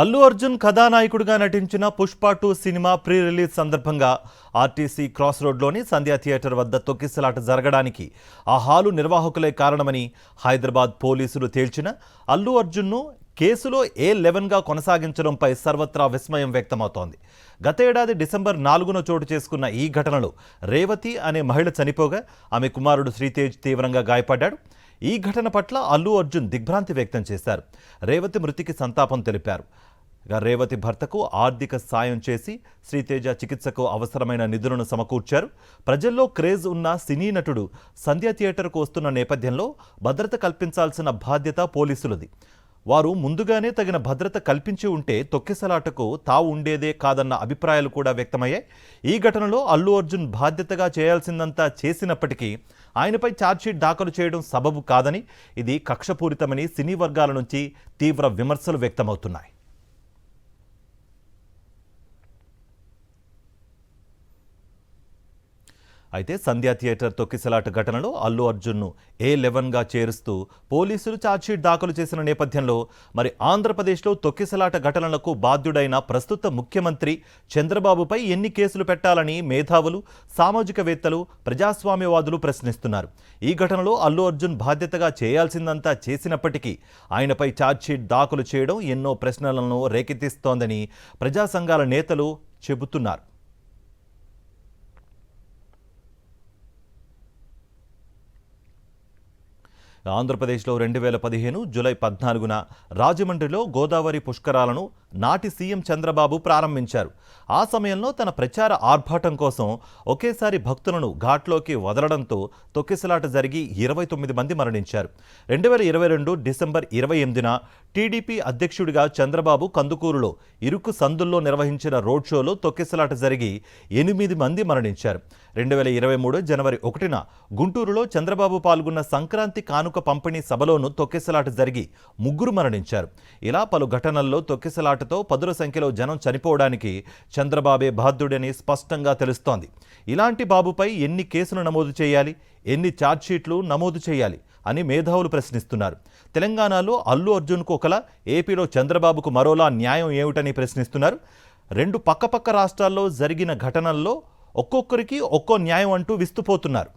అల్లు అర్జున్ కథానాయకుడిగా నటించిన Pushpa 2 cinema pre release సందర్భంగా ఆర్టీసీ క్రాస్ రోడ్లోని సంధ్యా థియేటర్ వద్ద తొక్కిసలాట జరగడానికి ఆ హాలు నిర్వాహకులే కారణమని హైదరాబాద్ పోలీసులు తేల్చిన అల్లు అర్జున్ను కేసులో A11గా కొనసాగించడంపై సర్వత్రా విస్మయం వ్యక్తమవుతోంది. గత ఏడాది డిసెంబర్ 4న చోటు చేసుకున్న ఈ ఘటనలో రేవతి అనే మహిళ చనిపోగా ఆమె కుమారుడు శ్రీతేజ్ తీవ్రంగా గాయపడ్డాడు. ఈ ఘటన పట్ల అల్లు అర్జున్ దిగ్భ్రాంతి వ్యక్తం చేశారు. రేవతి మృతికి సంతాపం తెలిపారు. రేవతి భర్తకు ఆర్థిక సాయం చేసి శ్రీతేజ చికిత్సకు అవసరమైన నిధులను సమకూర్చారు. ప్రజల్లో క్రేజ్ ఉన్న సినీ నటుడు సంధ్యా థియేటర్కు వస్తున్న నేపథ్యంలో భద్రత కల్పించాల్సిన బాధ్యత పోలీసులది. వారు ముందుగానే తగిన భద్రత కల్పించి ఉంటే తొక్కిసలాటకు తావు ఉండేదే కాదన్న అభిప్రాయాలు కూడా వ్యక్తమయ్యాయి. ఈ ఘటనలో అల్లు అర్జున్ బాధ్యతగా చేయాల్సిందంతా చేసినప్పటికీ ఆయనపై ఛార్జ్షీట్ దాఖలు చేయడం సబబు కాదని, ఇది కక్షపూరితమని సినీ వర్గాల నుంచి తీవ్ర విమర్శలు వ్యక్తమవుతున్నాయి. అయితే సంధ్యా థియేటర్ తొక్కిసలాట ఘటనలో అల్లు అర్జున్ను A11గా చేరుస్తూ పోలీసులు ఛార్జ్షీట్ దాఖలు చేసిన నేపథ్యంలో మరి ఆంధ్రప్రదేశ్లో తొక్కిసలాట ఘటనలకు బాధ్యుడైన ప్రస్తుత ముఖ్యమంత్రి చంద్రబాబుపై ఎన్ని కేసులు పెట్టాలని మేధావులు, సామాజికవేత్తలు, ప్రజాస్వామ్యవాదులు ప్రశ్నిస్తున్నారు. ఈ ఘటనలో అల్లు అర్జున్ బాధ్యతగా చేయాల్సిందంతా చేసినప్పటికీ ఆయనపై ఛార్జ్షీట్ దాఖలు చేయడం ఎన్నో ప్రశ్నలను రేకెత్తిస్తోందని ప్రజా సంఘాల నేతలు చెబుతున్నారు. ఆంధ్రప్రదేశ్లో 2015 జూలై 14న రాజమండ్రిలో గోదావరి పుష్కరాలను నాటి సీఎం చంద్రబాబు ప్రారంభించారు. ఆ సమయంలో తన ప్రచార ఆర్భాటం కోసం ఒకేసారి భక్తులను ఘాట్లోకి వదలడంతో తొక్కిసలాట జరిగి 29 మంది మరణించారు. 2022 డిసెంబర్ 28న టీడీపీ అధ్యక్షుడిగా చంద్రబాబు కందుకూరులో ఇరుకు సందుల్లో నిర్వహించిన రోడ్ షోలో తొక్కిసలాట జరిగి 8 మంది మరణించారు. 2023 జనవరి 1న గుంటూరులో చంద్రబాబు పాల్గొన్న సంక్రాంతి కానుక పంపిణీ సభలోనూ తొక్కిసలాట జరిగి 3 మరణించారు. ఇలా పలు ఘటనల్లో తొక్కిసలాటతో పదుల సంఖ్యలో జనం చనిపోవడానికి చంద్రబాబే బాధ్యుడని స్పష్టంగా తెలుస్తోంది. ఇలాంటి బాబుపై ఎన్ని కేసులు నమోదు చేయాలి, ఎన్ని ఛార్జ్షీట్లు నమోదు చేయాలి అని మేధావులు ప్రశ్నిస్తున్నారు. తెలంగాణలో అల్లు అర్జున్కు ఒకలా, ఏపీలో చంద్రబాబుకు మరోలా న్యాయం ఏమిటని ప్రశ్నిస్తున్నారు. రెండు పక్కపక్క రాష్ట్రాల్లో జరిగిన ఘటనల్లో ఒక్కొక్కరికి ఒక్కో న్యాయం అంటూ విస్తుపోతున్నారు.